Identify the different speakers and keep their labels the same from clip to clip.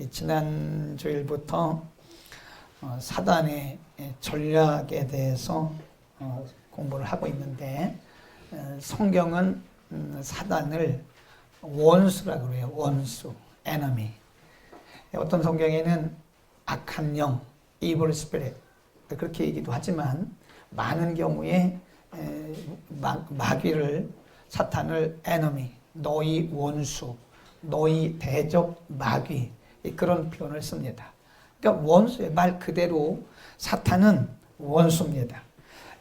Speaker 1: 지난 주일부터 사단의 전략에 대해서 공부를 하고 있는데, 성경은 사단을 원수라고 해요. 원수, enemy. 어떤 성경에는 악한 영, evil spirit 그렇게 얘기도 하지만, 많은 경우에 마귀를, 사탄을 enemy, 너희 원수, 너희 대적 마귀, 그런 표현을 씁니다. 그러니까 원수의 말 그대로 사탄은 원수입니다.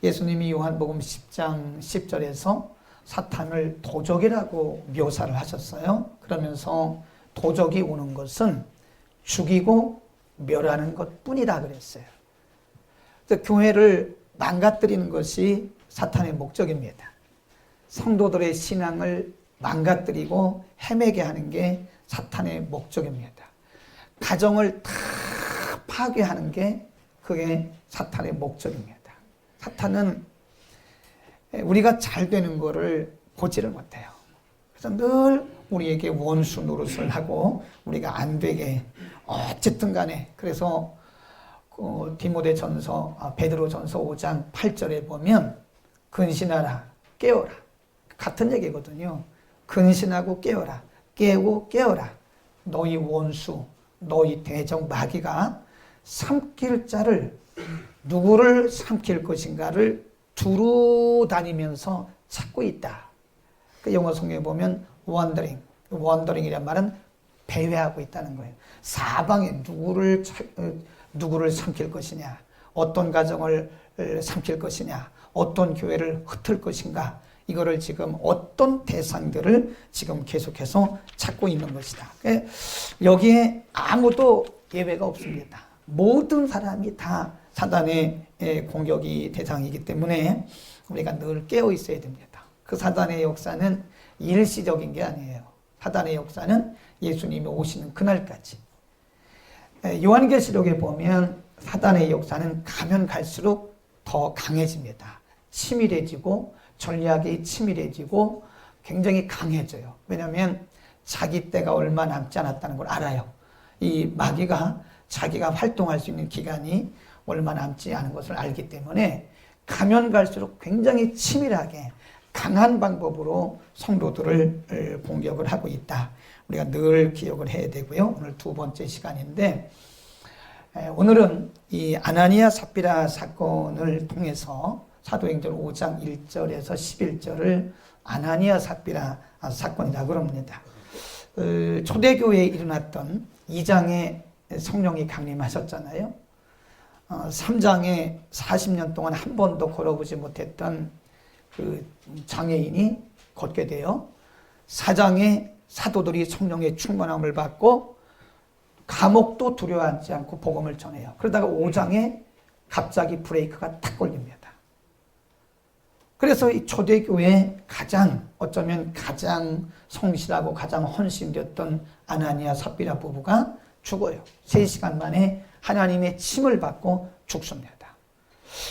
Speaker 1: 예수님이 요한복음 10장 10절에서 사탄을 도적이라고 묘사를 하셨어요. 그러면서 도적이 오는 것은 죽이고 멸하는 것뿐이다 그랬어요. 그래서 교회를 망가뜨리는 것이 사탄의 목적입니다. 성도들의 신앙을 망가뜨리고 헤매게 하는 게 사탄의 목적입니다. 가정을 다 파괴하는 게 그게 사탄의 목적입니다. 사탄은 우리가 잘 되는 거를 보지를 못해요. 그래서 늘 우리에게 원수 노릇을 하고 우리가 안 되게 어쨌든 간에, 그래서 디모데전서, 베드로전서 5장 8절에 보면 근신하라, 깨어라, 같은 얘기거든요. 근신하고 깨어라, 깨고 깨어라. 너희 원수, 너희 대적 마귀가 삼킬 자를, 누구를 삼킬 것인가를 두루 다니면서 찾고 있다. 그 영어 성경에 보면 wandering, wandering이란 말은 배회하고 있다는 거예요. 사방에 누구를 삼킬 것이냐, 어떤 가정을 삼킬 것이냐, 어떤 교회를 흩을 것인가, 이거를 지금 어떤 대상들을 지금 계속해서 찾고 있는 것이다. 여기에 아무도 예외가 없습니다. 모든 사람이 다 사단의 공격이 대상이기 때문에 우리가 늘 깨어 있어야 됩니다. 그 사단의 역사는 일시적인 게 아니에요. 사단의 역사는 예수님이 오시는 그날까지. 요한계시록에 보면 사단의 역사는 가면 갈수록 더 강해집니다. 치밀해지고 전략이 치밀해지고 굉장히 강해져요. 왜냐하면 자기 때가 얼마 남지 않았다는 걸 알아요. 이 마귀가 자기가 활동할 수 있는 기간이 얼마 남지 않은 것을 알기 때문에 가면 갈수록 굉장히 치밀하게 강한 방법으로 성도들을 공격을 하고 있다. 우리가 늘 기억을 해야 되고요. 오늘 두 번째 시간인데, 오늘은 이 아나니아 삽비라 사건을 통해서 사도행전 5장 1절에서 11절을 아나니아 삽비라 사건이라고 그럽니다. 초대교회에 일어났던 2장에 성령이 강림하셨잖아요. 3장에 40년 동안 한 번도 걸어보지 못했던 그 장애인이 걷게 돼요. 4장에 사도들이 성령의 충만함을 받고 감옥도 두려워하지 않고 복음을 전해요. 그러다가 5장에 갑자기 브레이크가 탁 걸립니다. 그래서 이 초대교회에 어쩌면 가장 성실하고 가장 헌신되었던 아나니아 삽비라 부부가 죽어요. 3시간 만에 하나님의 침을 받고 죽습니다.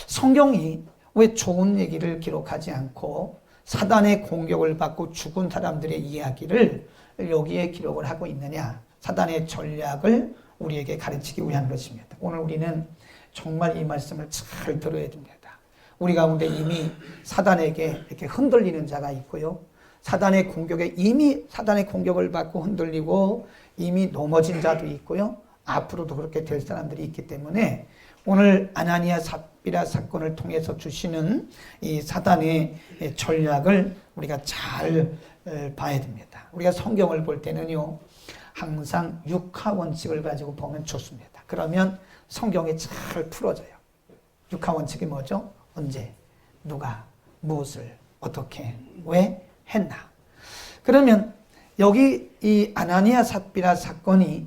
Speaker 1: 성경이 왜 좋은 얘기를 기록하지 않고 사단의 공격을 받고 죽은 사람들의 이야기를 여기에 기록을 하고 있느냐? 사단의 전략을 우리에게 가르치기 위한 것입니다. 오늘 우리는 정말 이 말씀을 잘 들어야 됩니다. 우리 가운데 이미 사단에게 이렇게 흔들리는 자가 있고요. 사단의 공격을 받고 흔들리고 이미 넘어진 자도 있고요. 앞으로도 그렇게 될 사람들이 있기 때문에 오늘 아나니아 삽비라 사건을 통해서 주시는 이 사단의 전략을 우리가 잘 봐야 됩니다. 우리가 성경을 볼 때는요, 항상 육하 원칙을 가지고 보면 좋습니다. 그러면 성경이 잘 풀어져요. 육하 원칙이 뭐죠? 언제, 누가, 무엇을, 어떻게, 왜 했나. 그러면 여기 이 아나니아 삽비라 사건이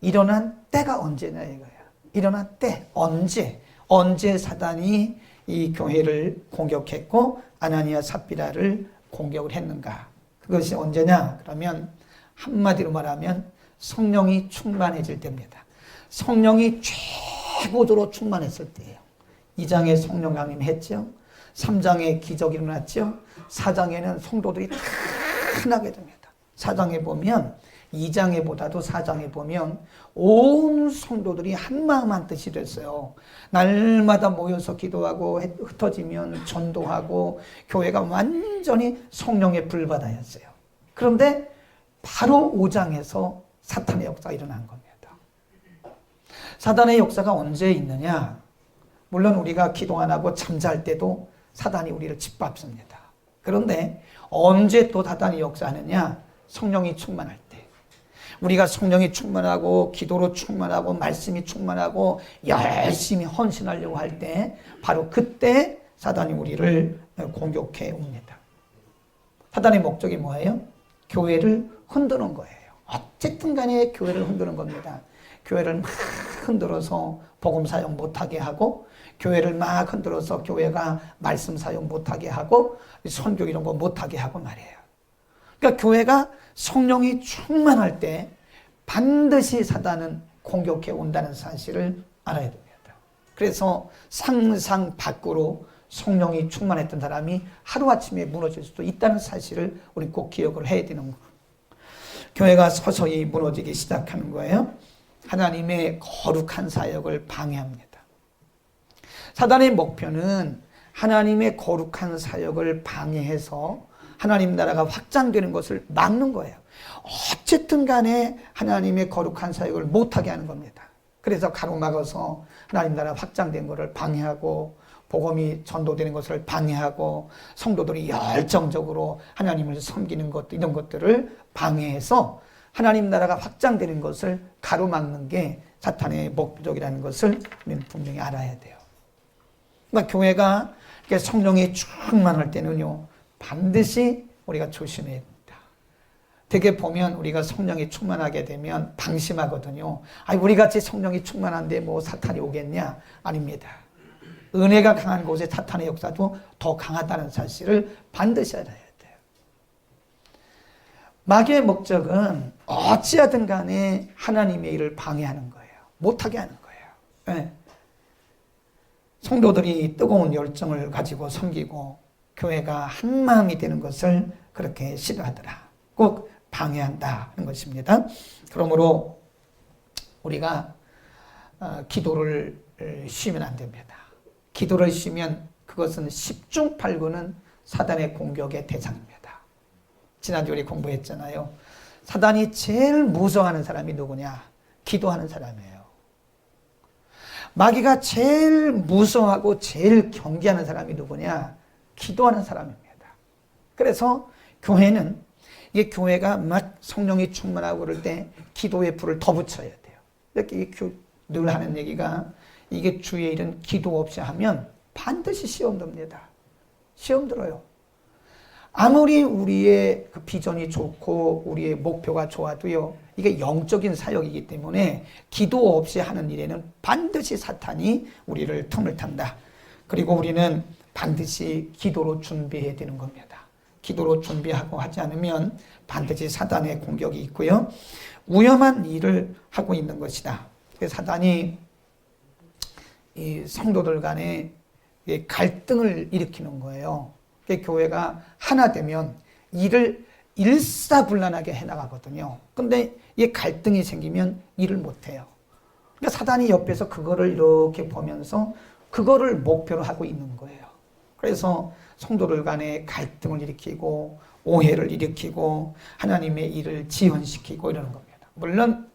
Speaker 1: 일어난 때가 언제냐 이거예요. 일어난 때, 언제 사단이 이 교회를 공격했고 아나니아 삽비라를 공격을 했는가. 그것이 언제냐? 그러면 한마디로 말하면 성령이 충만해질 때입니다. 성령이 최고조로 충만했을 때예요. 2장에 성령 강림했죠. 3장에 기적이 일어났죠. 4장에는 성도들이 다 나게 됩니다. 4장에 보면 2장에 보다도 4장에 보면 온 성도들이 한마음 한뜻이 됐어요. 날마다 모여서 기도하고 흩어지면 전도하고 교회가 완전히 성령의 불바다였어요. 그런데 바로 5장에서 사탄의 역사가 일어난 겁니다. 사탄의 역사가 언제 있느냐? 물론 우리가 기도 안 하고 잠잘 때도 사탄이 우리를 짓밟습니다. 그런데 언제 또 사탄이 역사하느냐? 성령이 충만할 때. 우리가 성령이 충만하고 기도로 충만하고 말씀이 충만하고 열심히 헌신하려고 할 때 바로 그때 사탄이 우리를 공격해 옵니다. 사탄의 목적이 뭐예요? 교회를 흔드는 거예요. 어쨌든 간에 교회를 흔드는 겁니다. 교회를 막 흔들어서 복음 사용 못하게 하고 교회를 막 흔들어서 교회가 말씀 사용 못하게 하고 선교 이런 거 못하게 하고 말이에요. 그러니까 교회가 성령이 충만할 때 반드시 사단은 공격해 온다는 사실을 알아야 됩니다. 그래서 상상 밖으로 성령이 충만했던 사람이 하루아침에 무너질 수도 있다는 사실을 우리 꼭 기억을 해야 되는 거예요. 교회가 서서히 무너지기 시작하는 거예요. 하나님의 거룩한 사역을 방해합니다. 사단의 목표는 하나님의 거룩한 사역을 방해해서 하나님 나라가 확장되는 것을 막는 거예요. 어쨌든 간에 하나님의 거룩한 사역을 못하게 하는 겁니다. 그래서 가로막아서 하나님 나라 확장된 것을 방해하고 복음이 전도되는 것을 방해하고 성도들이 열정적으로 하나님을 섬기는 것 이런 것들을 방해해서 하나님 나라가 확장되는 것을 가로막는 게 사탄의 목적이라는 것을 우리는 분명히 알아야 돼요. 그러니까 교회가 성령이 충만할 때는요 반드시 우리가 조심해야 됩니다. 되게 보면 우리가 성령이 충만하게 되면 방심하거든요. 아니 우리같이 성령이 충만한데 뭐 사탄이 오겠냐? 아닙니다. 은혜가 강한 곳에 사탄의 역사도 더 강하다는 사실을 반드시 알아야 돼요. 마귀의 목적은 어찌하든 간에 하나님의 일을 방해하는 거예요. 못하게 하는 거예요. 네. 성도들이 뜨거운 열정을 가지고 섬기고 교회가 한 마음이 되는 것을 그렇게 싫어하더라. 꼭 방해한다는 것입니다. 그러므로 우리가 기도를 쉬면 안 됩니다. 기도를 쉬면 그것은 10중 8구는 사단의 공격의 대상입니다. 지난주 우리 공부했잖아요. 사단이 제일 무서워하는 사람이 누구냐? 기도하는 사람이에요. 마귀가 제일 무서워하고 제일 경계하는 사람이 누구냐? 기도하는 사람입니다. 그래서 교회는 이게 교회가 막 성령이 충만하고 그럴 때 기도의 불을 더 붙여야 돼요. 이렇게 늘 하는 얘기가 이게 주의 일은 기도 없이 하면 반드시 시험 듭니다. 시험 들어요. 아무리 우리의 그 비전이 좋고 우리의 목표가 좋아도요. 이게 영적인 사역이기 때문에 기도 없이 하는 일에는 반드시 사탄이 우리를 틈을 탄다. 그리고 우리는 반드시 기도로 준비해야 되는 겁니다. 기도로 준비하고 하지 않으면 반드시 사단의 공격이 있고요. 위험한 일을 하고 있는 것이다. 사단이 이 성도들 간에 갈등을 일으키는 거예요. 교회가 하나 되면 일을 일사불란하게 해나가거든요. 근데 이 갈등이 생기면 일을 못해요. 그러니까 사단이 옆에서 그거를 이렇게 보면서 그거를 목표로 하고 있는 거예요. 그래서 성도들 간에 갈등을 일으키고 오해를 일으키고 하나님의 일을 지연시키고 이러는 겁니다. 물론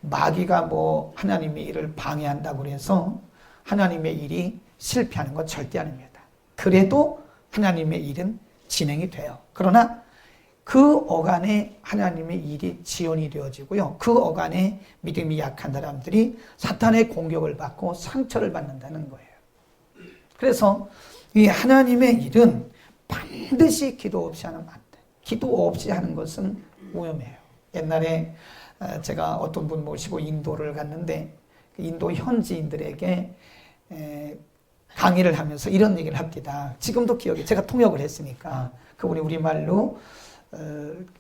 Speaker 1: 마귀가 뭐 하나님의 일을 방해한다고 해서 하나님의 일이 실패하는 건 절대 아닙니다. 그래도 하나님의 일은 진행이 돼요. 그러나 그 어간에 하나님의 일이 지연이 되어지고요. 그 어간에 믿음이 약한 사람들이 사탄의 공격을 받고 상처를 받는다는 거예요. 그래서 이 하나님의 일은 반드시 기도 없이 하면 안 돼. 기도 없이 하는 것은 위험해요. 옛날에 제가 어떤 분 모시고 인도를 갔는데 인도 현지인들에게 강의를 하면서 이런 얘기를 합니다. 지금도 기억이, 제가 통역을 했으니까 그분이 우리말로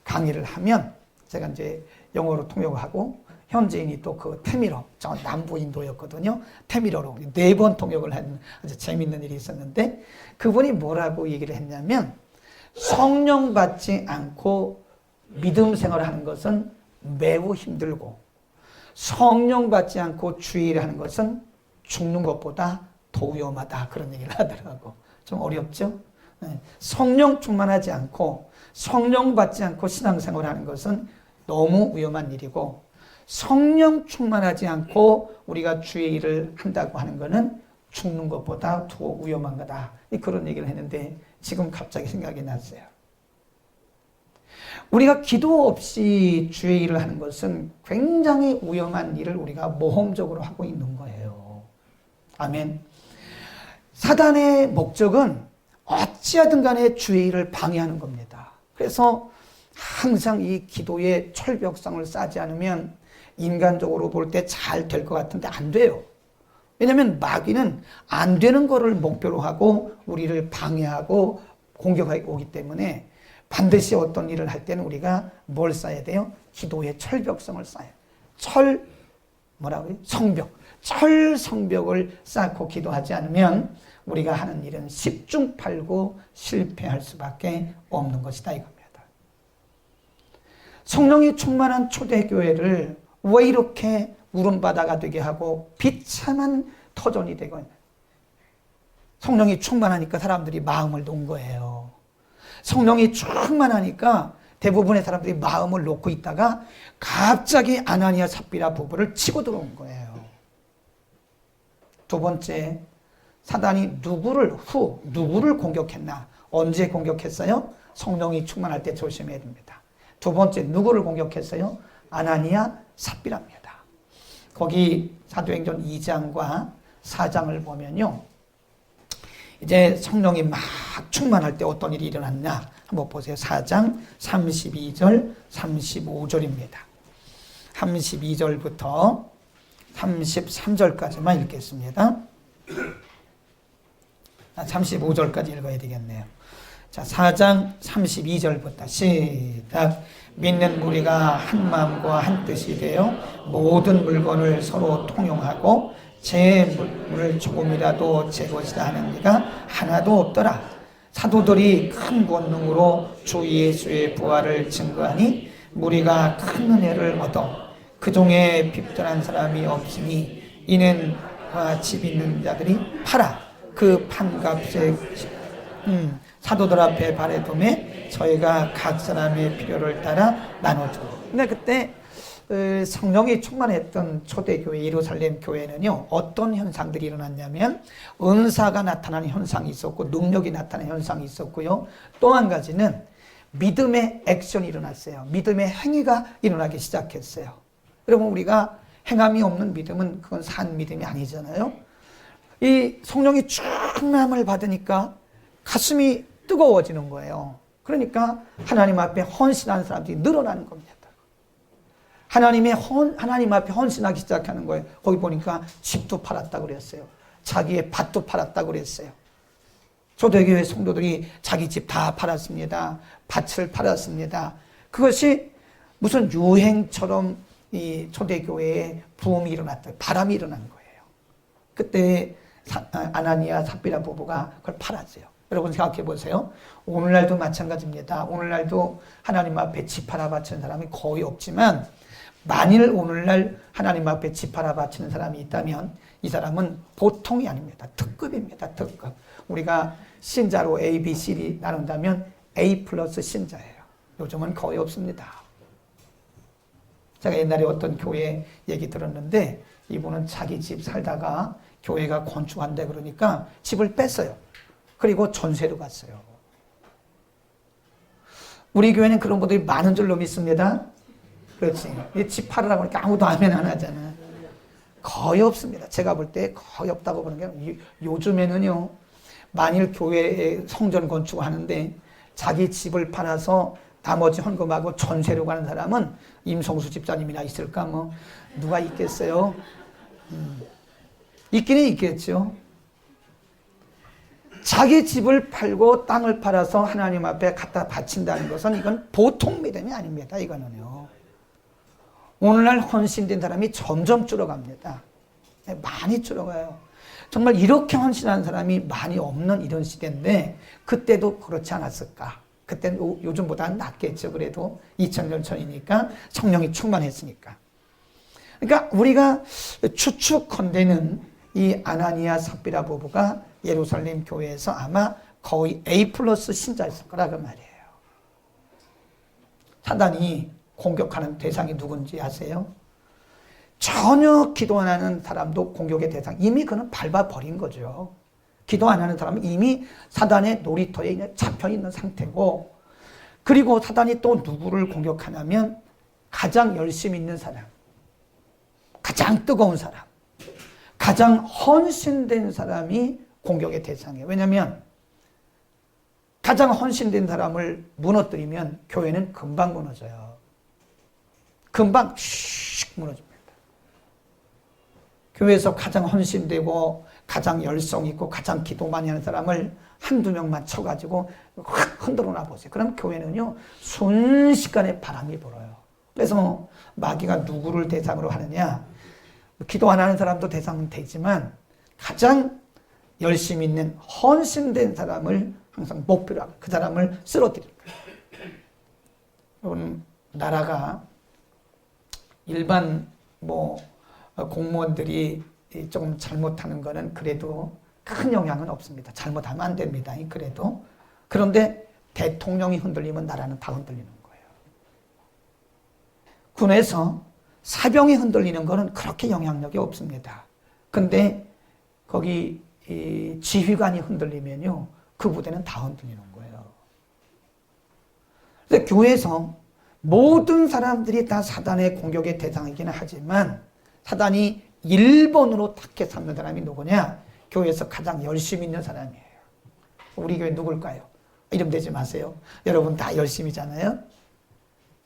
Speaker 1: 강의를 하면 제가 이제 영어로 통역을 하고 현지인이 또 그 태미러, 저 남부 인도였거든요. 태미러로 4번 통역을 한 아주 재밌는 일이 있었는데 그분이 뭐라고 얘기를 했냐면 성령 받지 않고 믿음 생활을 하는 것은 매우 힘들고 성령 받지 않고 주의를 하는 것은 죽는 것보다 더 위험하다. 그런 얘기를 하더라고. 좀 어렵죠? 성령 충만하지 않고 성령 받지 않고 신앙생활을 하는 것은 너무 위험한 일이고 성령 충만하지 않고 우리가 주의 일을 한다고 하는 것은 죽는 것보다 더 위험한 거다. 그런 얘기를 했는데 지금 갑자기 생각이 났어요. 우리가 기도 없이 주의 일을 하는 것은 굉장히 위험한 일을 우리가 모험적으로 하고 있는 거예요. 아멘. 사단의 목적은 어찌하든 간에 주의 일을 방해하는 겁니다. 그래서 항상 이 기도의 철벽성을 쌓지 않으면 인간적으로 볼 때 잘 될 것 같은데 안 돼요. 왜냐하면 마귀는 안 되는 거를 목표로 하고 우리를 방해하고 공격하고 오기 때문에 반드시 어떤 일을 할 때는 우리가 뭘 쌓아야 돼요? 기도의 철벽성을 쌓아요. 뭐라고요? 성벽. 철성벽을 쌓고 기도하지 않으면 우리가 하는 일은 십중팔구 실패할 수밖에 없는 것이다 이겁니다. 성령이 충만한 초대교회를 왜 이렇게 울음바다가 되게 하고 비참한 터전이 되고 있나요? 성령이 충만하니까 사람들이 마음을 놓은 거예요. 성령이 충만하니까 대부분의 사람들이 마음을 놓고 있다가 갑자기 아나니아 삽비라 부부를 치고 들어온 거예요. 두 번째, 사단이 누구를 공격했나? 언제 공격했어요? 성령이 충만할 때 조심해야 됩니다. 두 번째, 누구를 공격했어요? 아나니아 삽비라입니다. 거기 사도행전 2장과 4장을 보면요. 이제 성령이 막 충만할 때 어떤 일이 일어났냐 한번 보세요. 4장 32절 35절입니다. 32절부터 33절까지만 읽겠습니다. 35절까지 읽어야 되겠네요. 자, 4장 32절부터 시작. 믿는 무리가 한 마음과 한 뜻이 되어 모든 물건을 서로 통용하고 제 물을 조금이라도 제 것이다 하는 이가 하나도 없더라. 사도들이 큰 권능으로 주 예수의 부활을 증거하니 무리가 큰 은혜를 얻어 그 중에 핍절한 사람이 없으니 이는 집 있는 자들이 팔아 그 판값에 사도들 앞에 발해둠에 저희가 각 사람의 필요를 따라 나눠주고. 근데 그때 성령이 충만했던 초대교회 예루살렘 교회는요 어떤 현상들이 일어났냐면 은사가 나타나는 현상이 있었고 능력이 나타나는 현상이 있었고요. 또 한 가지는 믿음의 액션이 일어났어요. 믿음의 행위가 일어나기 시작했어요. 여러분 우리가 행함이 없는 믿음은 그건 산 믿음이 아니잖아요. 이 성령이 충만함을 받으니까 가슴이 뜨거워지는 거예요. 그러니까 하나님 앞에 헌신하는 사람들이 늘어나는 겁니다. 하나님 앞에 헌신하기 시작하는 거예요. 거기 보니까 집도 팔았다고 그랬어요. 자기의 밭도 팔았다고 그랬어요. 초대교회 성도들이 자기 집 다 팔았습니다. 밭을 팔았습니다. 그것이 무슨 유행처럼 이 초대교회에 부음이 일어났다. 바람이 일어난 거예요. 그때 아나니아 삽비라 부부가 그걸 팔았어요. 여러분 생각해 보세요. 오늘날도 마찬가지입니다. 오늘날도 하나님 앞에 집 하나 바치는 사람이 거의 없지만 만일 오늘날 하나님 앞에 집 하나 바치는 사람이 있다면 이 사람은 보통이 아닙니다. 특급입니다. 특급. 우리가 신자로 A, B, C를 나눈다면 A 플러스 신자예요. 요즘은 거의 없습니다. 제가 옛날에 어떤 교회 얘기 들었는데 이분은 자기 집 살다가 교회가 건축한다 그러니까 집을 뺐어요. 그리고 전세로 갔어요. 우리 교회는 그런 분들이 많은 줄로 믿습니다. 그렇지. 집 팔으라고 하니까 아무도 아멘 안 하잖아. 거의 없습니다. 제가 볼 때 거의 없다고 보는 게 요즘에는요. 만일 교회에 성전 건축하는데 자기 집을 팔아서 나머지 헌금하고 전세로 가는 사람은 임성수 집사님이나 있을까 뭐 누가 있겠어요? 있기는 있겠죠. 자기 집을 팔고 땅을 팔아서 하나님 앞에 갖다 바친다는 것은 이건 보통 믿음이 아닙니다. 이거는요. 오늘날 헌신된 사람이 점점 줄어갑니다. 많이 줄어가요. 정말 이렇게 헌신한 사람이 많이 없는 이런 시대인데 그때도 그렇지 않았을까? 그때는 요즘보다는 낫겠죠. 그래도 2000년 전이니까 성령이 충만했으니까. 그러니까 우리가 추측컨대는 이 아나니아 삽비라 부부가 예루살렘 교회에서 아마 거의 A+ 신자였을 거라 그 말이에요. 사단이 공격하는 대상이 누군지 아세요? 전혀 기도 안 하는 사람도 공격의 대상, 이미 그는 밟아버린 거죠. 기도 안 하는 사람은 이미 사단의 놀이터에 잡혀 있는 상태고, 그리고 사단이 또 누구를 공격하냐면 가장 열심히 있는 사람, 가장 뜨거운 사람, 가장 헌신된 사람이 공격의 대상이에요. 왜냐하면 가장 헌신된 사람을 무너뜨리면 교회는 금방 무너져요. 금방 슉 무너집니다. 교회에서 가장 헌신되고 가장 열성 있고 가장 기도 많이 하는 사람을 한두 명만 쳐가지고 확 흔들어 놔보세요. 그럼 교회는요 순식간에 바람이 불어요. 그래서 마귀가 누구를 대상으로 하느냐, 기도 안 하는 사람도 대상은 되지만 가장 열심히 있는 헌신된 사람을 항상 목표로 하고 그 사람을 쓰러뜨릴 거예요. 여러분, 나라가 일반 공무원들이 조금 잘못하는 거는 그래도 큰 영향은 없습니다. 잘못하면 안 됩니다. 그래도. 그런데 대통령이 흔들리면 나라는 다 흔들리는 거예요. 군에서 사병이 흔들리는 거는 그렇게 영향력이 없습니다. 근데 거기 지휘관이 흔들리면요, 그 부대는 다 흔들리는 거예요. 그래서 교회에서 모든 사람들이 다 사단의 공격의 대상이기는 하지만 사단이 1번으로 탁해 삼는 사람이 누구냐? 교회에서 가장 열심히 있는 사람이에요. 우리 교회 누굴까요? 이름 대지 마세요. 여러분 다 열심히잖아요.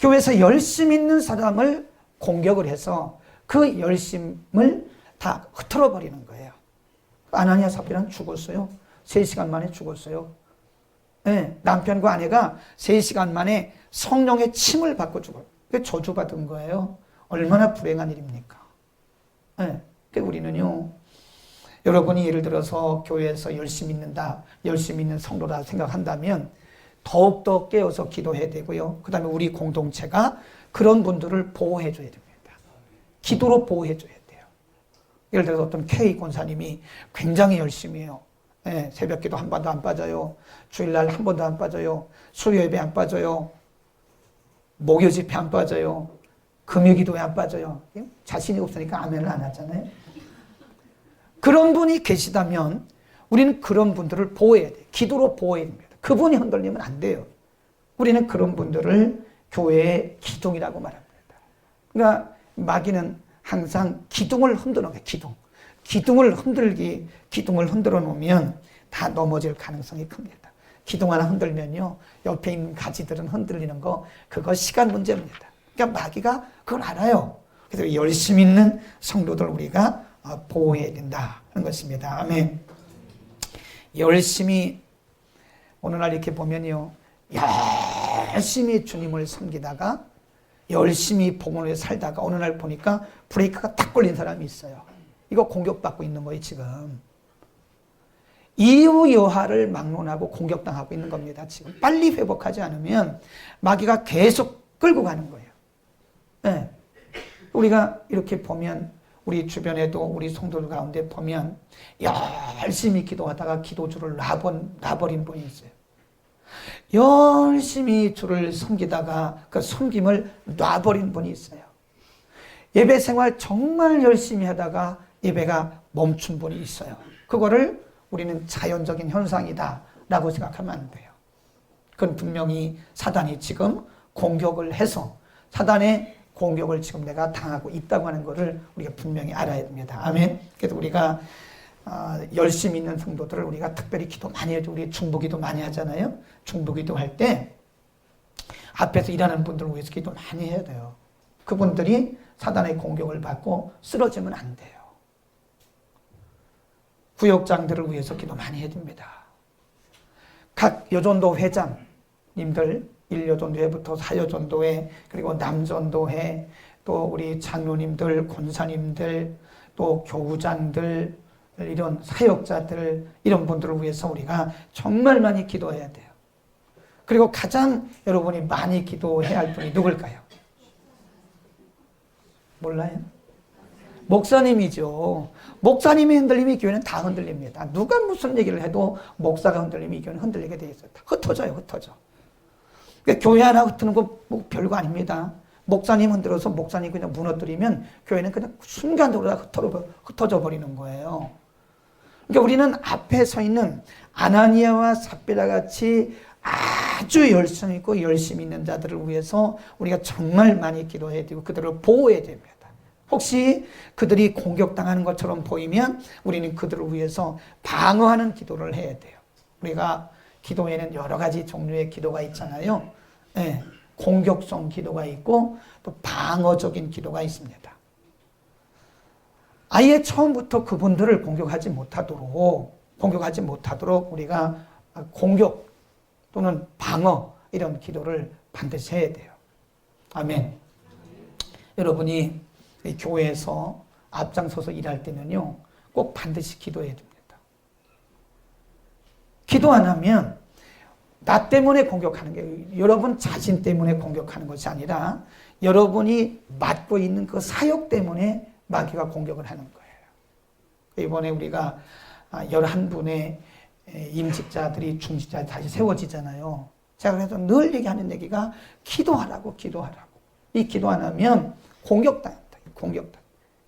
Speaker 1: 교회에서 열심히 있는 사람을 공격을 해서 그 열심을 다 흐트러 버리는 거예요. 아나니아 삽비라는 죽었어요. 3시간 만에 죽었어요. 네, 남편과 아내가 3시간 만에 성령의 침을 받고 죽어요. 그게 저주받은 거예요. 얼마나 불행한 일입니까? 네, 그러니까 우리는요, 여러분이 예를 들어서 교회에서 열심히 있는다, 열심히 있는 성도다 생각한다면 더욱더 깨어서 기도해야 되고요. 그 다음에 우리 공동체가 그런 분들을 보호해 줘야 됩니다. 기도로 보호해 줘야 돼요. 예를 들어서 어떤 K 권사님이 굉장히 열심히 해요. 네, 새벽 기도 한 번도 안 빠져요. 주일날 한 번도 안 빠져요. 수요 예배 안 빠져요. 목요 집회 안 빠져요. 금요 기도에 안 빠져요. 자신이 없으니까 아멘을 안 하잖아요. 그런 분이 계시다면 우리는 그런 분들을 보호해야 돼요. 기도로 보호해야 됩니다. 그분이 흔들리면 안 돼요. 우리는 그런 분들을 교회의 기둥이라고 말합니다. 그러니까 마귀는 항상 기둥을 흔들어 놓아요. 기둥을 흔들어 놓으면 다 넘어질 가능성이 큽니다. 기둥 하나 흔들면요, 옆에 있는 가지들은 흔들리는 거, 그거 시간 문제입니다. 그러니까 마귀가 그걸 알아요. 그래서 열심히 있는 성도들 우리가 보호해야 된다 하는 것입니다. 아멘. 열심히 오늘날 이렇게 보면요, 열심히 주님을 섬기다가 열심히 복음을 살다가 어느 날 보니까 브레이크가 딱 걸린 사람이 있어요. 이거 공격받고 있는 거예요, 지금. 이유 여하를 막론하고 공격당하고 있는 겁니다, 지금. 빨리 회복하지 않으면 마귀가 계속 끌고 가는 거예요. 네. 우리가 이렇게 보면 우리 주변에도 우리 성도들 가운데 보면 열심히 기도하다가 기도주를 놔버린 분이 있어요. 열심히 주를 섬기다가 그 섬김을 놔버린 분이 있어요. 예배 생활 정말 열심히 하다가 예배가 멈춘 분이 있어요. 그거를 우리는 자연적인 현상이다 라고 생각하면 안 돼요. 그건 분명히 사단이 지금 공격을 해서 사단의 공격을 지금 내가 당하고 있다고 하는 것을 우리가 분명히 알아야 됩니다. 아멘. 그래서 우리가 열심히 있는 성도들을 우리가 특별히 기도 많이 해줘. 우리 중보기도 많이 하잖아요. 중보기도 할 때 앞에서 일하는 분들을 위해서 기도 많이 해야 돼요. 그분들이 사단의 공격을 받고 쓰러지면 안 돼요. 구역장들을 위해서 기도 많이 해야 됩니다. 각 여전도 회장님들 1여전도회부터 4여전도회 그리고 남전도회 또 우리 장로님들, 권사님들 또 교우장들 이런 사역자들 이런 분들을 위해서 우리가 정말 많이 기도해야 돼요. 그리고 가장 여러분이 많이 기도해야 할 분이 누굴까요? 몰라요? 목사님이죠. 목사님이 흔들리면 교회는 다 흔들립니다. 누가 무슨 얘기를 해도 목사가 흔들리면 이 교회는 흔들리게 돼 있어요. 흩어져요, 흩어져. 그러니까 교회 하나 흩어지는 거 뭐 별거 아닙니다. 목사님 흔들어서 목사님 그냥 무너뜨리면 교회는 그냥 순간적으로 다 흩어져 버리는 거예요. 그러니까 우리는 앞에 서 있는 아나니아와 삽비라 같이 아주 열심 있고 열심히 있는 자들을 위해서 우리가 정말 많이 기도해야 되고 그들을 보호해야 됩니다. 혹시 그들이 공격당하는 것처럼 보이면 우리는 그들을 위해서 방어하는 기도를 해야 돼요. 우리가 기도에는 여러 가지 종류의 기도가 있잖아요. 네, 공격성 기도가 있고 또 방어적인 기도가 있습니다. 아예 처음부터 그분들을 공격하지 못하도록 우리가 공격 또는 방어 이런 기도를 반드시 해야 돼요. 아멘. 여러분이 이 교회에서 앞장서서 일할 때는요, 꼭 반드시 기도해야 됩니다. 기도 안 하면 나 때문에 공격하는 게 여러분 자신 때문에 공격하는 것이 아니라 여러분이 맡고 있는 그 사역 때문에 마귀가 공격을 하는 거예요. 이번에 우리가 11분의 임직자들이 중직자들이 다시 세워지잖아요. 제가 그래서 늘 얘기하는 얘기가 기도하라고. 이 기도 안 하면 공격당한다.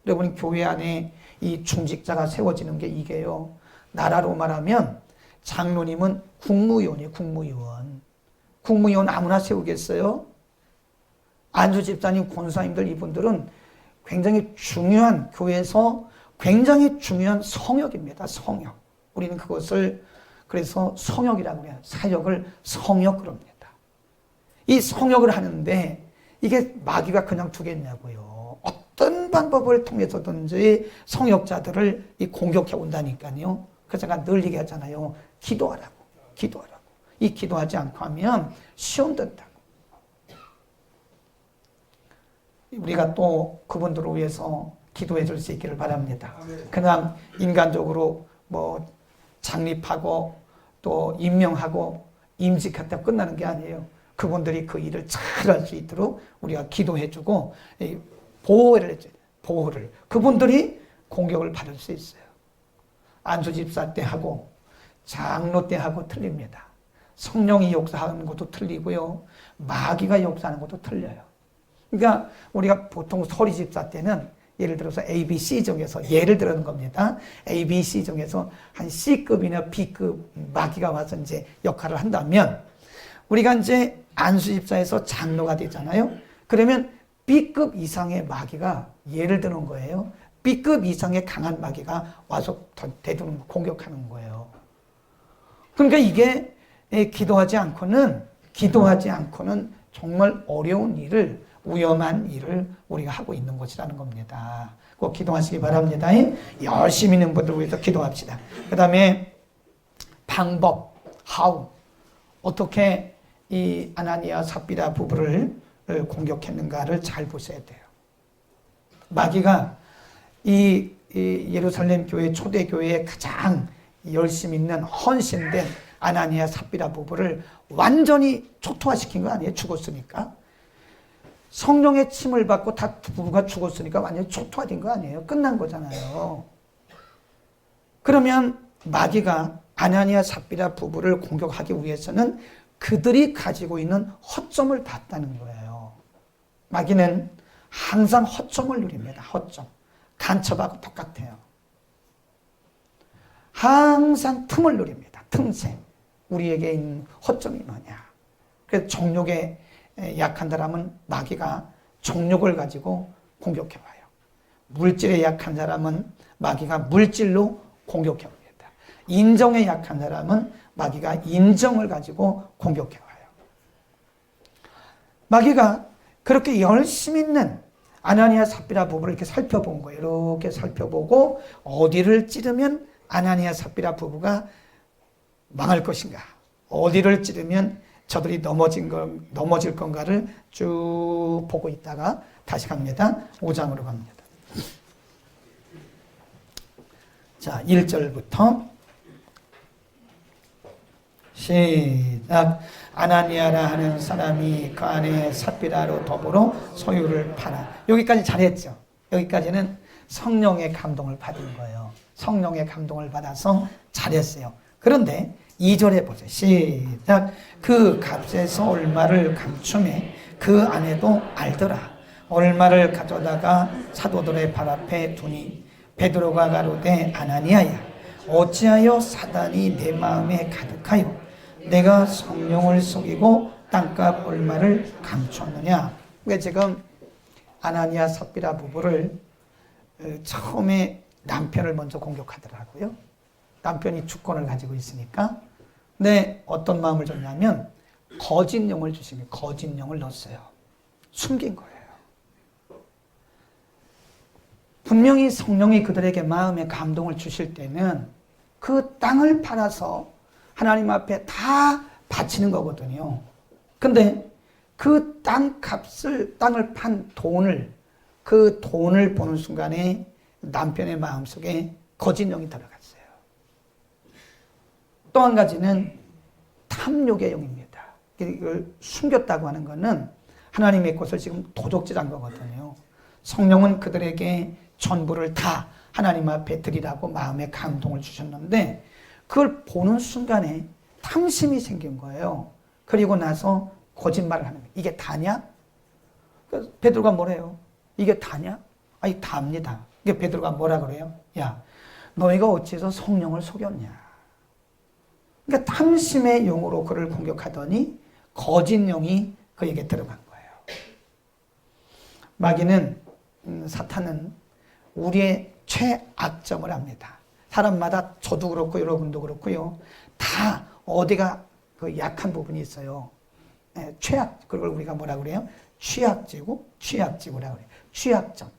Speaker 1: 여러분 교회 안에 이 중직자가 세워지는 게 이게요. 나라로 말하면 장로님은 국무위원이에요. 국무위원 아무나 세우겠어요? 안수 집사님, 권사님들 이분들은 굉장히 중요한 교회에서 굉장히 중요한 성역입니다. 성역. 우리는 그것을 그래서 성역이라고 해요. 사역을 성역 그럽니다. 이 성역을 하는데 이게 마귀가 그냥 두겠냐고요. 어떤 방법을 통해서든지 성역자들을 공격해 온다니까요. 그래서 제가 늘 얘기하잖아요. 기도하라고. 이 기도하지 않고 하면 시험 된다고. 우리가 또 그분들을 위해서 기도해 줄 수 있기를 바랍니다. 그냥 인간적으로 뭐 창립하고 또 임명하고 임직했다 끝나는 게 아니에요. 그분들이 그 일을 잘 할 수 있도록 우리가 기도해 주고 보호를 해줘요. 보호를. 그분들이 공격을 받을 수 있어요. 안수집사 때 하고 장로 때 하고 틀립니다. 성령이 역사하는 것도 틀리고요. 마귀가 역사하는 것도 틀려요. 그러니까 우리가 보통 소리집사 때는 예를 들어서 ABC 중에서 예를 들는 겁니다. ABC 중에서 한 C급이나 B급 마귀가 와서 이제 역할을 한다면 우리가 이제 안수집사에서 장로가 되잖아요. 그러면 B급 이상의 마귀가 예를 드는 거예요. B급 이상의 강한 마귀가 와서 대두는 공격하는 거예요. 그러니까 이게 기도하지 않고는 정말 어려운 일을 위험한 일을 우리가 하고 있는 것이라는 겁니다. 꼭 기도하시기 바랍니다. 열심히 있는 분들 위해서 기도합시다. 그 다음에 방법, how 어떻게 이 아나니아 삽비라 부부를 공격했는가를 잘 보셔야 돼요. 마귀가 이 예루살렘 교회 초대교회에 가장 열심히 있는 헌신된 아나니아 삽비라 부부를 완전히 초토화시킨 거 아니에요? 죽었으니까. 성령의 침을 받고 다 부부가 죽었으니까 완전히 초토화된 거 아니에요? 끝난 거잖아요. 그러면 마귀가 아나니아 삽비라 부부를 공격하기 위해서는 그들이 가지고 있는 허점을 봤다는 거예요. 마귀는 항상 허점을 누립니다. 허점. 간첩하고 똑같아요. 항상 틈을 누립니다. 틈새. 우리에게 있는 허점이 뭐냐. 그래서 정욕에 약한 사람은 마귀가 정욕을 가지고 공격해 와요. 물질에 약한 사람은 마귀가 물질로 공격해 옵니다. 인정에 약한 사람은 마귀가 인정을 가지고 공격해 와요. 마귀가 그렇게 열심히 있는 아나니아 삽비라 부부를 이렇게 살펴본 거예요. 이렇게 살펴보고 어디를 찌르면 아나니아 삽비라 부부가 망할 것인가, 어디를 찌르면 저들이 넘어질 건가를 쭉 보고 있다가 다시 갑니다. 5장으로 갑니다. 자, 1절부터 시작. 아나니아라 하는 사람이 그 아내 삽비라로 더불어 소유를 팔아. 여기까지 잘했죠. 여기까지는 성령의 감동을 받은 거예요. 성령의 감동을 받아서 잘했어요. 그런데 2절에 보세요. 시작. 그 값에서 얼마를 감춤해 그 아내도 알더라. 얼마를 가져다가 사도들의 발 앞에 두니 베드로가 가로되 아나니아야 어찌하여 사단이 내 마음에 가득하여 내가 성령을 속이고 땅값 얼마를 감췄느냐. 그러니까 지금 아나니아 삽비라 부부를 처음에 남편을 먼저 공격하더라고요. 남편이 주권을 가지고 있으니까. 근데 어떤 마음을 줬냐면 거짓 영을 주시면 거짓 영을 넣었어요. 숨긴 거예요. 분명히 성령이 그들에게 마음의 감동을 주실 때는 그 땅을 팔아서 하나님 앞에 다 바치는 거거든요. 근데 그 땅을 판 돈을, 그 돈을 보는 순간에 남편의 마음속에 거짓 영이 들어갔어요. 또 한 가지는 탐욕의 영입니다. 이걸 숨겼다고 하는 것은 하나님의 것을 지금 도적질한 거거든요. 성령은 그들에게 전부를 다 하나님 앞에 드리라고 마음의 감동을 주셨는데 그걸 보는 순간에 탐심이 생긴 거예요. 그리고 나서 거짓말을 하는 거예요. 이게 다냐? 베드로가 뭐래요? 이게 다냐? 아니 답니다. 이게 베드로가 뭐라 그래요? 야, 너희가 어찌해서 성령을 속였냐? 그러니까 탐심의 영으로 그를 공격하더니 거짓 영이 그에게 들어간 거예요. 마귀는 사탄은 우리의 최악점을 압니다. 사람마다 저도 그렇고 여러분도 그렇고요. 다 어디가 그 약한 부분이 있어요. 최악, 그걸 우리가 뭐라 그래요? 취약지구라 그래요. 취약점.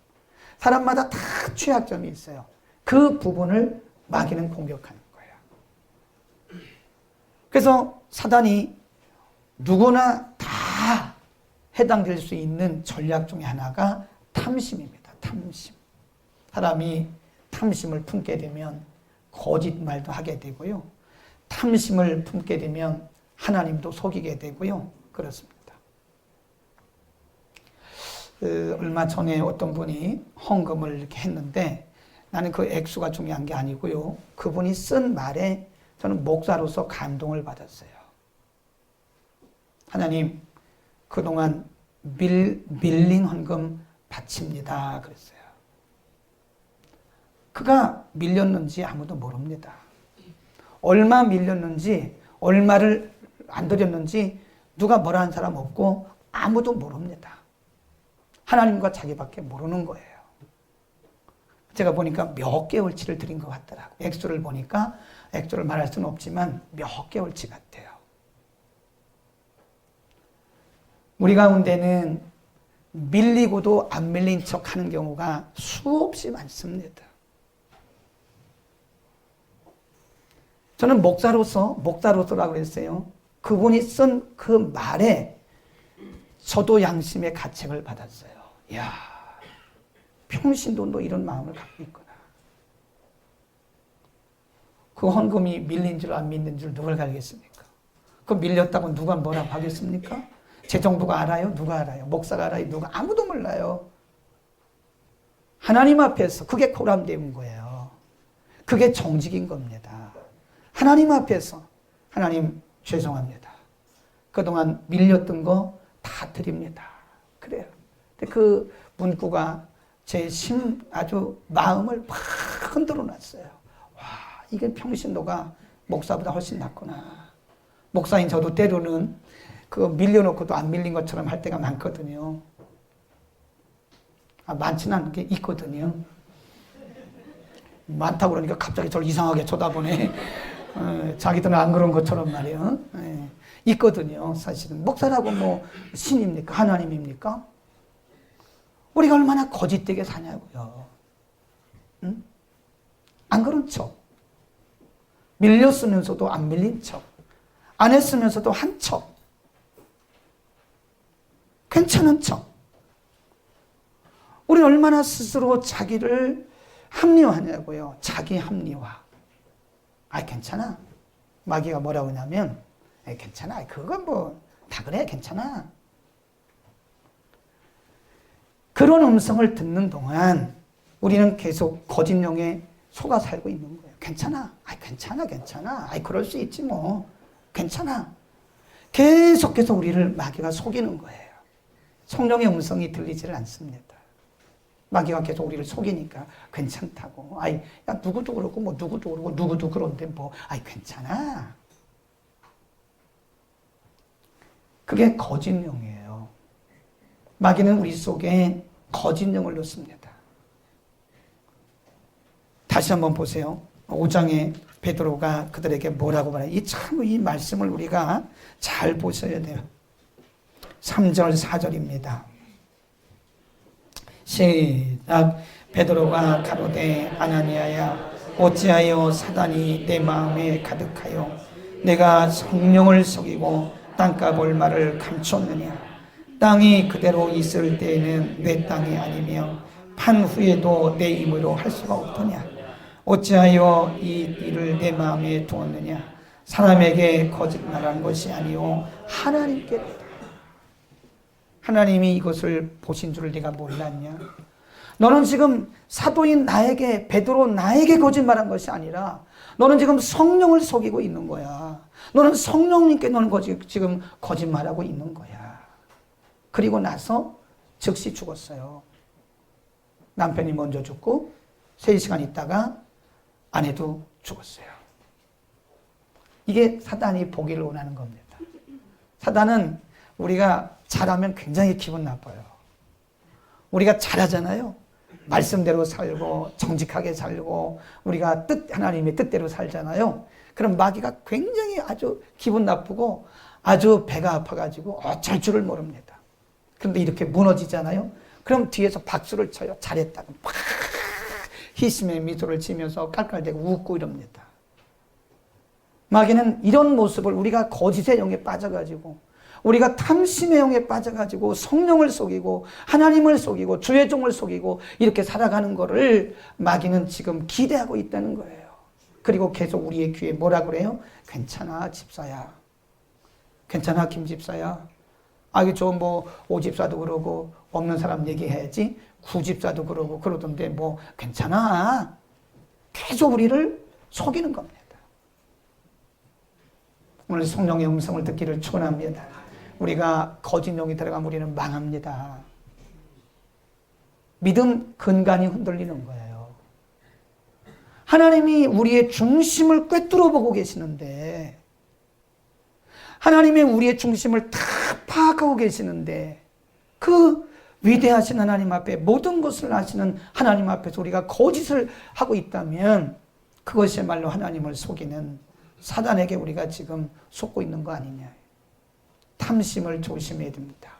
Speaker 1: 사람마다 다 취약점이 있어요. 그 부분을 마귀는 공격하는 거예요. 그래서 사단이 누구나 다 해당될 수 있는 전략 중에 하나가 탐심입니다. 탐심. 사람이 탐심을 품게 되면 거짓말도 하게 되고요. 탐심을 품게 되면 하나님도 속이게 되고요. 그렇습니다. 얼마 전에 어떤 분이 헌금을 이렇게 했는데 나는 그 액수가 중요한 게 아니고요. 그분이 쓴 말에 저는 목사로서 감동을 받았어요. 하나님, 그동안 밀린 헌금 바칩니다. 그랬어요. 그가 밀렸는지 아무도 모릅니다. 얼마 밀렸는지, 얼마를 안 드렸는지 누가 뭐라 한 사람 없고 아무도 모릅니다. 하나님과 자기밖에 모르는 거예요. 제가 보니까 몇 개월치를 드린 것 같더라고요. 액수를 보니까 액수를 말할 수는 없지만 몇 개월치 같아요. 우리 가운데는 밀리고도 안 밀린 척 하는 경우가 수없이 많습니다. 저는 목사로서라고 했어요. 그분이 쓴 그 말에 저도 양심의 가책을 받았어요. 이야, 평신도 너 이런 마음을 갖고 있구나. 그 헌금이 밀린 줄 안 밀린 줄 누가 알겠습니까? 그 밀렸다고 누가 뭐라고 하겠습니까? 재정부가 알아요? 누가 알아요? 목사가 알아요? 누가? 아무도 몰라요. 하나님 앞에서 그게 코람되는 거예요. 그게 정직인 겁니다. 하나님 앞에서 하나님 죄송합니다. 그동안 밀렸던 거 다 드립니다. 그래요. 근데 그 문구가 제 아주 마음을 막 흔들어 놨어요. 와, 이게 평신도가 목사보다 훨씬 낫구나. 목사인 저도 때로는 그거 밀려놓고도 안 밀린 것처럼 할 때가 많거든요. 많지는 않은 게 있거든요. 많다고 그러니까 갑자기 저를 이상하게 쳐다보네. 자기들은 안 그런 것처럼 말이에요. 있거든요. 사실은 목사라고 뭐 신입니까? 하나님입니까? 우리가 얼마나 거짓되게 사냐고요. 응? 안 그런 척. 밀렸으면서도 안 밀린 척. 안 했으면서도 한 척. 괜찮은 척. 우리 얼마나 스스로 자기를 합리화하냐고요. 자기 합리화. 괜찮아. 마귀가 뭐라고 하냐면 괜찮아. 그건 뭐 다 그래. 괜찮아. 그런 음성을 듣는 동안 우리는 계속 거짓 영에 속아 살고 있는 거예요. 괜찮아. 괜찮아. 그럴 수 있지 뭐. 괜찮아. 계속해서 우리를 마귀가 속이는 거예요. 성령의 음성이 들리지를 않습니다. 마귀가 계속 우리를 속이니까 괜찮다고. 야, 누구도 그러고, 누구도 그러고, 누구도 그런데 괜찮아. 그게 거짓 영이에요. 마귀는 우리 속에 거짓 영을 넣습니다. 다시 한번 보세요. 5장에 베드로가 그들에게 뭐라고 말해요? 이 말씀을 우리가 잘 보셔야 돼요. 3절, 4절입니다. 시작. 베드로가 가로되 아나니아야 어찌하여 사단이 내 마음에 가득하여 내가 성령을 속이고 땅값을 말을 감췄느냐. 땅이 그대로 있을 때에는 내 땅이 아니며 판 후에도 내 힘으로 할 수가 없더냐. 어찌하여 이 일을 내 마음에 두었느냐. 사람에게 거짓말한 것이 아니오 하나님께로다. 하나님이 이것을 보신 줄 네가 몰랐냐. 너는 지금 사도인 나에게, 베드로 나에게 거짓말한 것이 아니라 너는 지금 성령을 속이고 있는 거야. 너는 성령님께 너는 지금 거짓말하고 있는 거야. 그리고 나서 즉시 죽었어요. 남편이 먼저 죽고 3시간 있다가 아내도 죽었어요. 이게 사단이 보기를 원하는 겁니다. 사단은 우리가 잘하면 굉장히 기분 나빠요. 우리가 잘하잖아요. 말씀대로 살고 정직하게 살고 우리가 하나님의 뜻대로 살잖아요. 그럼 마귀가 굉장히 아주 기분 나쁘고 아주 배가 아파가지고 어쩔 줄을 모릅니다. 그런데 이렇게 무너지잖아요. 그럼 뒤에서 박수를 쳐요. 잘했다고 막 희심의 미소를 지면서 깔깔대고 웃고 이럽니다. 마귀는 이런 모습을 우리가 거짓의 영에 빠져가지고 우리가 탐심의 영에 빠져가지고 성령을 속이고 하나님을 속이고 주의 종을 속이고 이렇게 살아가는 거를 마귀는 지금 기대하고 있다는 거예요. 그리고 계속 우리의 귀에 뭐라 그래요? 괜찮아 집사야. 괜찮아 김 집사야. 오 집사도 그러고 없는 사람 얘기해야지. 구 집사도 그러고 그러던데 괜찮아. 계속 우리를 속이는 겁니다. 오늘 성령의 음성을 듣기를 축원합니다. 우리가 거짓 영이 들어가면 우리는 망합니다. 믿음 근간이 흔들리는 거예요. 하나님이 우리의 중심을 꿰뚫어 보고 계시는데 하나님이 우리의 중심을 다 파악하고 계시는데 그 위대하신 하나님 앞에 모든 것을 아시는 하나님 앞에서 우리가 거짓을 하고 있다면 그것이야말로 하나님을 속이는 사단에게 우리가 지금 속고 있는 거 아니냐. 탐심을 조심해야 됩니다.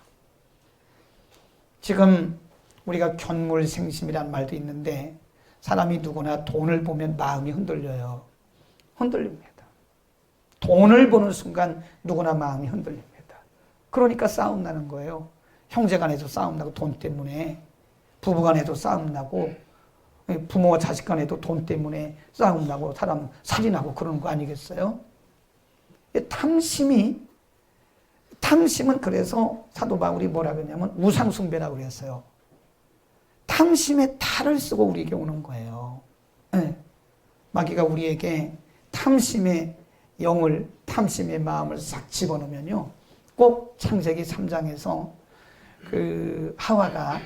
Speaker 1: 지금 우리가 견물생심이란 말도 있는데 사람이 누구나 돈을 보면 마음이 흔들려요. 흔들립니다. 돈을 보는 순간 누구나 마음이 흔들립니다. 그러니까 싸움 나는 거예요. 형제 간에도 싸움 나고 돈 때문에, 부부 간에도 싸움 나고, 부모와 자식 간에도 돈 때문에 싸움 나고 사람 살인하고 그러는 거 아니겠어요? 탐심은 그래서 사도 바울이 뭐라 그러냐면 우상숭배라고 그랬어요. 탐심의 탈을 쓰고 우리에게 오는 거예요. 네. 마귀가 우리에게 탐심의 영을, 탐심의 마음을 싹 집어넣으면요. 꼭 창세기 3장에서 그 하와가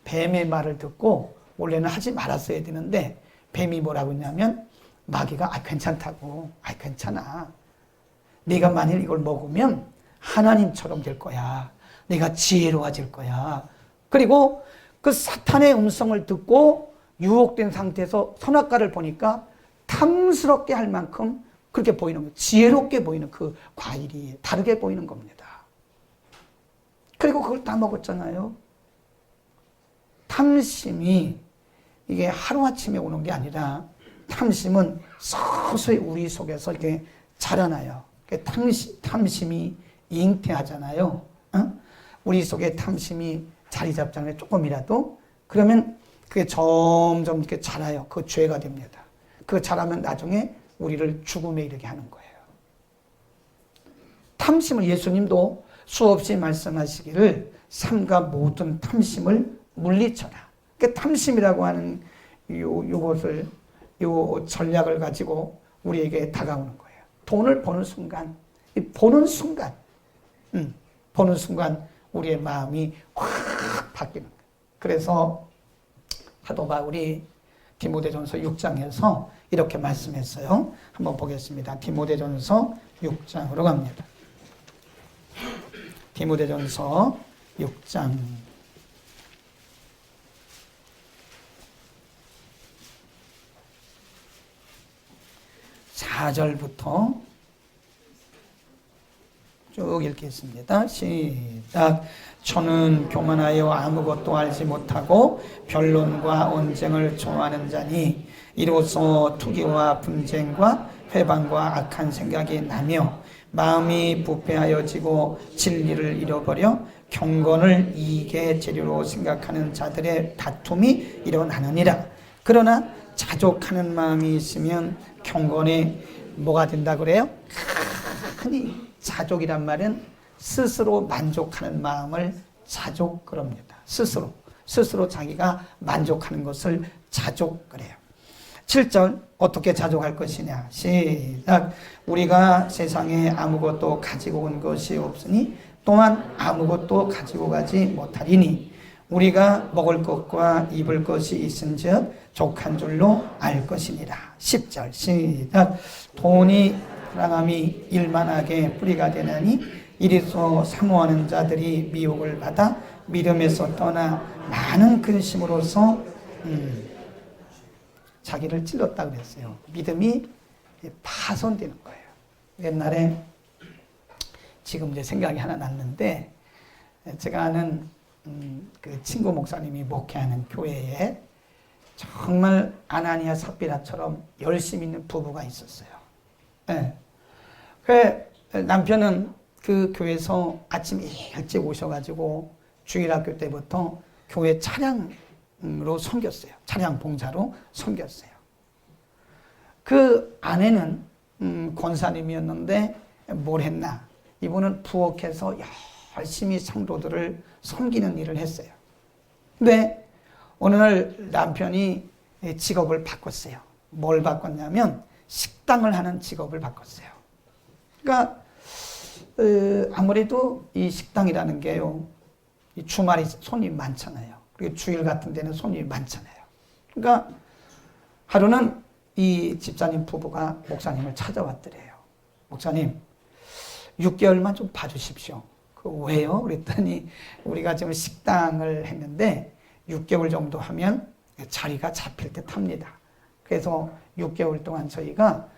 Speaker 1: 뱀의 말을 듣고 원래는 하지 말았어야 되는데 뱀이 뭐라고 했냐면 마귀가 괜찮다고. 괜찮아. 네가 만일 이걸 먹으면 하나님처럼 될 거야. 네가 지혜로워질 거야. 그리고 그 사탄의 음성을 듣고 유혹된 상태에서 선악과를 보니까 탐스럽게 할 만큼 그렇게 보이는 거예요. 지혜롭게 보이는 그 과일이 다르게 보이는 겁니다. 그리고 그걸 다 먹었잖아요. 탐심이 이게 하루아침에 오는 게 아니라 탐심은 서서히 우리 속에서 이렇게 자라나요. 탐심이 잉태하잖아요. 우리 속에 탐심이 자리 잡잖아요. 조금이라도. 그러면 그게 점점 이렇게 자라요. 그 죄가 됩니다. 그 자라면 나중에 우리를 죽음에 이르게 하는 거예요. 탐심을 예수님도 수없이 말씀하시기를 삼가 모든 탐심을 물리쳐라. 그 탐심이라고 하는 요것을 요 전략을 가지고 우리에게 다가오는 거예요. 돈을 버는 순간, 보는 순간 우리의 마음이 확 바뀌는 거예요. 그래서 사도 바울이 디모데전서 6장에서 이렇게 말씀했어요. 한번 보겠습니다. 디모데전서 6장으로 갑니다. 디모데전서 6장 4절부터 쭉 읽겠습니다. 시작. 저는 교만하여 아무것도 알지 못하고 변론과 언쟁을 좋아하는 자니 이로써 투기와 분쟁과 회방과 악한 생각이 나며 마음이 부패하여지고 진리를 잃어버려 경건을 이익의 재료로 생각하는 자들의 다툼이 일어나느니라. 그러나 자족하는 마음이 있으면 경건에 뭐가 된다 그래요? 흔히 자족이란 말은 스스로 만족하는 마음을 자족 그럽니다. 스스로 자기가 만족하는 것을 자족 그래요. 7절 어떻게 자족할 것이냐 시작. 우리가 세상에 아무것도 가지고 온 것이 없으니 또한 아무것도 가지고 가지 못하리니 우리가 먹을 것과 입을 것이 있은즉 족한 줄로 알 것이니라. 10절 시작. 돈이 사랑함이 일만하게 뿌리가 되나니 이리서 사모하는 자들이 미혹을 받아 믿음에서 떠나 많은 근심으로서 자기를 찔렀다 그랬어요. 믿음이 파손되는 거예요. 옛날에 지금 이제 생각이 하나 났는데 제가 아는 그 친구 목사님이 목회하는 교회에 정말 아나니아 삽비라처럼 열심히 있는 부부가 있었어요. 네. 그 남편은 그 교회에서 아침 일찍 오셔가지고 주일학교 때부터 교회 차량으로 섬겼어요. 차량 봉사로 섬겼어요. 그 아내는 권사님이었는데 뭘 했나? 이분은 부엌에서 열심히 성도들을 섬기는 일을 했어요. 근데 어느 날 남편이 직업을 바꿨어요. 뭘 바꿨냐면 식당을 하는 직업을 바꿨어요. 그러니까 아무래도 이 식당이라는 게요, 이 주말에 손님이 많잖아요. 그리고 주일 같은 데는 손님이 많잖아요. 그러니까 하루는 이 집사님 부부가 목사님을 찾아왔더래요. 목사님, 6개월만 좀 봐주십시오. 왜요? 그랬더니 우리가 지금 식당을 했는데 6개월 정도 하면 자리가 잡힐 듯 합니다. 그래서 6개월 동안 저희가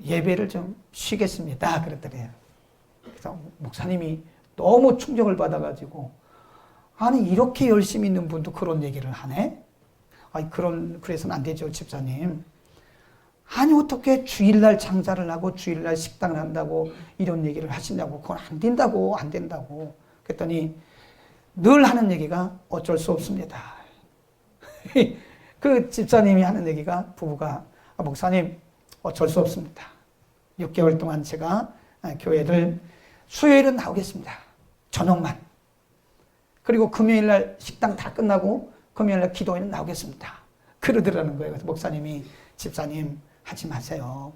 Speaker 1: 예배를 좀 쉬겠습니다. 그랬더래요. 그래서 목사님이 너무 충격을 받아가지고, 아니 이렇게 열심히 있는 분도 그런 얘기를 하네? 아니 그래서는 안 되죠, 집사님. 아니 어떻게 주일날 장사를 하고 주일날 식당을 한다고 이런 얘기를 하시냐고. 그건 안 된다고. 그랬더니 늘 하는 얘기가 어쩔 수 없습니다. 그 집사님이 하는 얘기가, 부부가, 목사님 어쩔 수 없습니다. 6개월 동안 제가 교회를 수요일은 나오겠습니다. 저녁만. 그리고 금요일날 식당 다 끝나고 금요일날 기도회는 나오겠습니다. 그러더라는 거예요. 그래서 목사님이, 집사님 하지 마세요.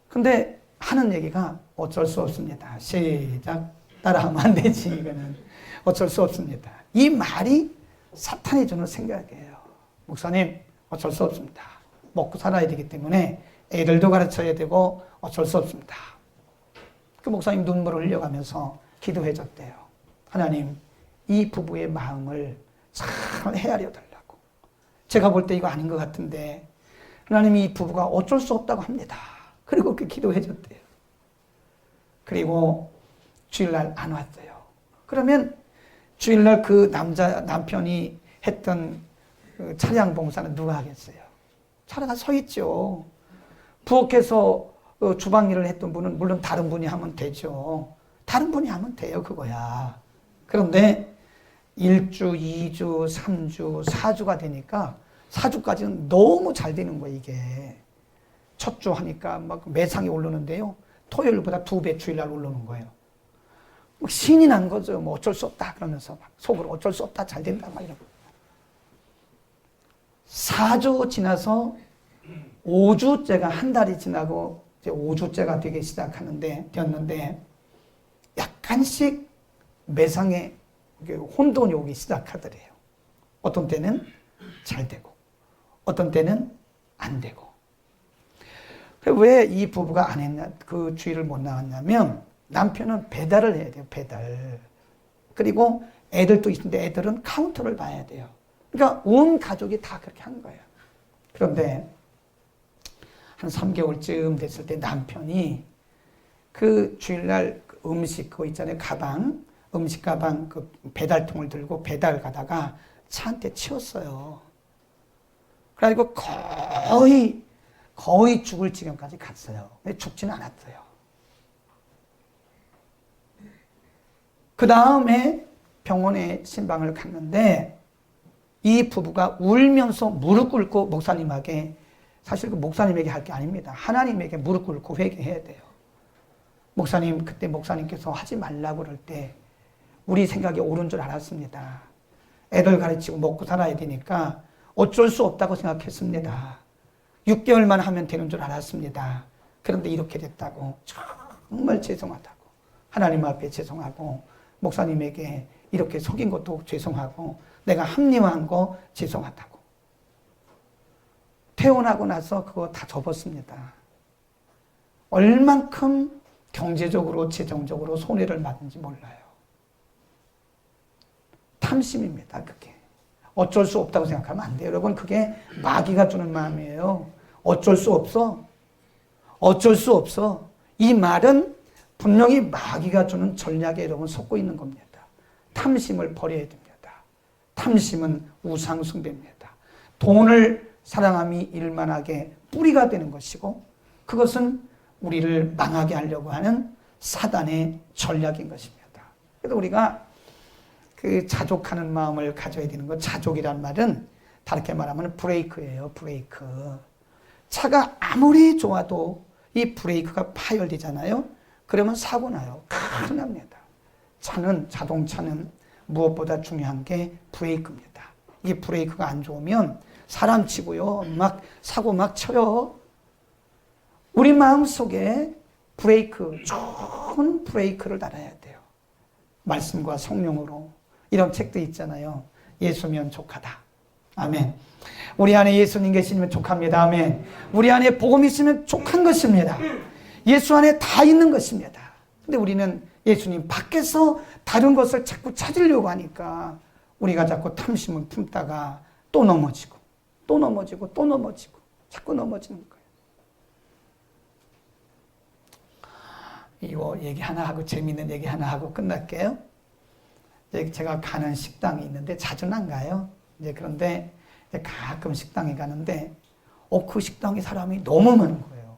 Speaker 1: 근데 하는 얘기가 어쩔 수 없습니다. 시작. 따라하면 안 되지. 이거는 어쩔 수 없습니다. 이 말이 사탄이 주는 생각이에요. 목사님 어쩔 수 없습니다. 먹고 살아야 되기 때문에 애들도 가르쳐야 되고 어쩔 수 없습니다. 그 목사님 눈물을 흘려가면서 기도해 줬대요. 하나님, 이 부부의 마음을 잘 헤아려 달라고. 제가 볼 때 이거 아닌 것 같은데 하나님이 이 부부가 어쩔 수 없다고 합니다. 그리고 그렇게 기도해 줬대요. 그리고 주일날 안 왔어요. 그러면 주일날 그 남편이 했던 그 차량 봉사는 누가 하겠어요? 차라가 서 있죠. 부엌에서 주방 일을 했던 분은 물론 다른 분이 하면 되죠. 다른 분이 하면 돼요, 그거야. 그런데 1주, 2주, 3주, 4주가 되니까 4주까지는 너무 잘 되는 거예요, 이게. 첫 주 하니까 막 매상이 오르는데요. 토요일보다 2배 주일날 올라오는 거예요. 막 신이 난 거죠. 뭐 어쩔 수 없다 그러면서 막 속으로 어쩔 수 없다 잘 된다 막 이러고. 4주 지나서 5주째가 한 달이 지나고 이제 5주째가 되기 되었는데 약간씩 매상에 혼돈이 오기 시작하더래요. 어떤 때는 잘 되고 어떤 때는 안 되고. 왜 이 부부가 안 했냐, 그 주일을 못 나왔냐면 남편은 배달을 해야 돼요. 배달. 그리고 애들도 있는데 애들은 카운터를 봐야 돼요. 그러니까 온 가족이 다 그렇게 한 거예요. 그런데 한 3개월쯤 됐을 때 남편이 그 주일날 음식 그거 있잖아요. 가방, 음식 가방 그 배달통을 들고 배달 가다가 차 한 대 치웠어요. 그래가지고 거의 죽을 지경까지 갔어요. 근데 죽지는 않았어요. 그 다음에 병원에 신방을 갔는데 이 부부가 울면서 무릎 꿇고 목사님에게, 사실 그 목사님에게 할 게 아닙니다. 하나님에게 무릎 꿇고 회개해야 돼요. 목사님, 그때 목사님께서 하지 말라고 그럴 때 우리 생각이 옳은 줄 알았습니다. 애들 가르치고 먹고 살아야 되니까 어쩔 수 없다고 생각했습니다. 6개월만 하면 되는 줄 알았습니다. 그런데 이렇게 됐다고 정말 죄송하다고, 하나님 앞에 죄송하고, 목사님에게 이렇게 속인 것도 죄송하고, 내가 합리화한 거 죄송하다고. 퇴원하고 나서 그거 다 접었습니다. 얼만큼 경제적으로 재정적으로 손해를 받는지 몰라요. 탐심입니다. 그게 어쩔 수 없다고 생각하면 안 돼요. 여러분, 그게 마귀가 주는 마음이에요. 어쩔 수 없어. 어쩔 수 없어. 이 말은 분명히 마귀가 주는 전략에 여러분 속고 있는 겁니다. 탐심을 버려야 됩니다. 탐심은 우상 숭배입니다. 돈을 사랑함이 일만하게 뿌리가 되는 것이고, 그것은 우리를 망하게 하려고 하는 사단의 전략인 것입니다. 그래서 우리가 그 자족하는 마음을 가져야 되는 것, 자족이란 말은 다르게 말하면 브레이크예요. 브레이크. 차가 아무리 좋아도 이 브레이크가 파열되잖아요. 그러면 사고 나요. 큰일 납니다. 자동차는 무엇보다 중요한 게 브레이크입니다. 이 브레이크가 안 좋으면 사람 치고요, 막 사고 막 쳐요. 우리 마음속에 브레이크, 좋은 브레이크를 달아야 돼요. 말씀과 성령으로. 이런 책도 있잖아요. 예수면 족하다. 아멘. 우리 안에 예수님 계시면 족합니다. 아멘. 우리 안에 복음이 있으면 족한 것입니다. 예수 안에 다 있는 것입니다. 근데 우리는 예수님 밖에서 다른 것을 자꾸 찾으려고 하니까 우리가 자꾸 탐심을 품다가 또 넘어지고 또 넘어지고 또 넘어지고 자꾸 넘어지는 거예요. 이거 얘기 하나 하고 재미있는 얘기 하나 하고 끝날게요. 제가 가는 식당이 있는데 자주는 안 가요. 그런데 가끔 식당에 가는데 그 식당에 사람이 너무 많은 거예요.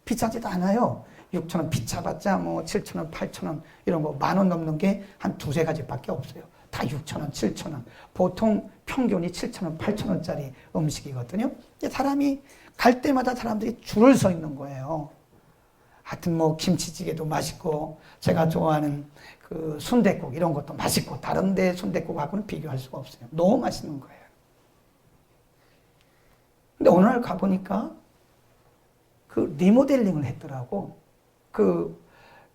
Speaker 1: 비싸지도 않아요. 6,000원 비싸봤자 뭐 7,000원, 8,000원 이런 거 10,000원 넘는 게 한 두세 가지밖에 없어요. 다 6,000원, 7,000원. 보통 평균이 7,000원, 8,000원짜리 음식이거든요. 사람이 갈 때마다 사람들이 줄을 서 있는 거예요. 하여튼 뭐 김치찌개도 맛있고, 제가 좋아하는 그 순댓국 이런 것도 맛있고, 다른 데 순댓국하고는 비교할 수가 없어요. 너무 맛있는 거예요. 근데 어느 날 가보니까 그 리모델링을 했더라고. 그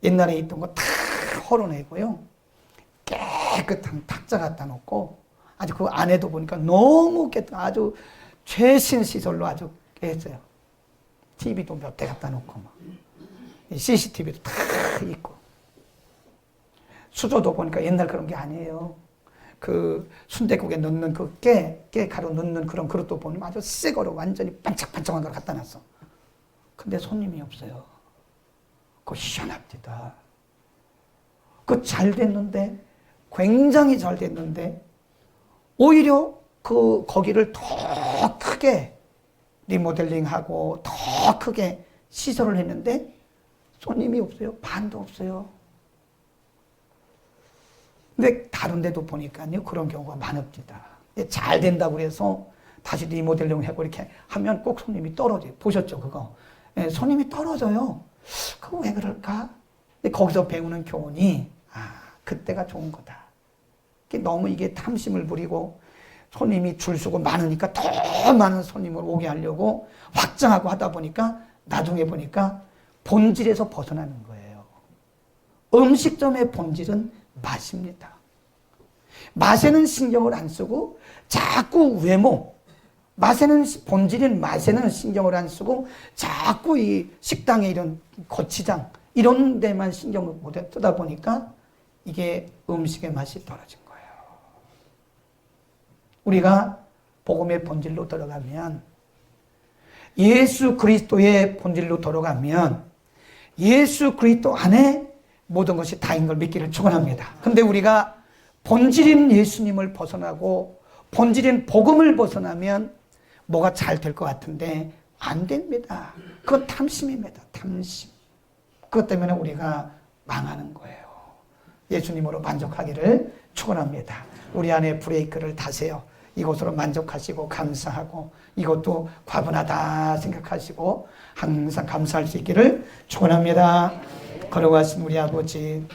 Speaker 1: 옛날에 있던 거 다 헐어내고요, 깨끗한 탁자 갖다 놓고, 아주 그 안에도 보니까 너무 아주 최신 시설로 아주 했어요. TV도 몇 대 갖다 놓고 막. CCTV도 다 있고. 수저도 보니까 옛날 그런 게 아니에요. 그 순댓국에 넣는 그 깨 가루 넣는 그런 그릇도 보면 아주 새 거로 완전히 반짝반짝한 걸 갖다 놨어. 근데 손님이 없어요. 그거 희한합니다. 그거 잘 됐는데, 굉장히 잘 됐는데, 오히려 거기를 더 크게 리모델링하고 더 크게 시설을 했는데 손님이 없어요. 반도 없어요. 근데 다른 데도 보니까요, 그런 경우가 많습니다. 잘 된다고 그래서 다시 리모델링 하고 이렇게 하면 꼭 손님이 떨어져요. 보셨죠, 그거? 손님이 떨어져요. 그거 왜 그럴까? 근데 거기서 배우는 교훈이 그때가 좋은 거다. 너무 이게 탐심을 부리고 손님이 줄 서고 많으니까 더 많은 손님을 오게 하려고 확장하고 하다 보니까 나중에 보니까 본질에서 벗어나는 거예요. 음식점의 본질은 맛입니다. 맛에는 신경을 안 쓰고 자꾸 외모, 본질인 맛에는 신경을 안 쓰고 자꾸 이 식당의 이런 고치장 이런 데만 신경을 못 쓰다 보니까 이게 음식의 맛이 떨어진 거예요. 우리가 복음의 본질로 들어가면, 예수 그리스도의 본질로 들어가면 예수 그리스도 안에 모든 것이 다인 걸 믿기를 축원합니다. 근데 우리가 본질인 예수님을 벗어나고 본질인 복음을 벗어나면 뭐가 잘 될 것 같은데 안 됩니다. 그건 탐심입니다. 탐심. 그것 때문에 우리가 망하는 거예요. 예수님으로 만족하기를 축원합니다. 우리 안에 브레이크를 다세요. 이것으로 만족하시고 감사하고 이것도 과분하다 생각하시고 항상 감사할 수 있기를 축원합니다. 걸어가신 우리 아버지,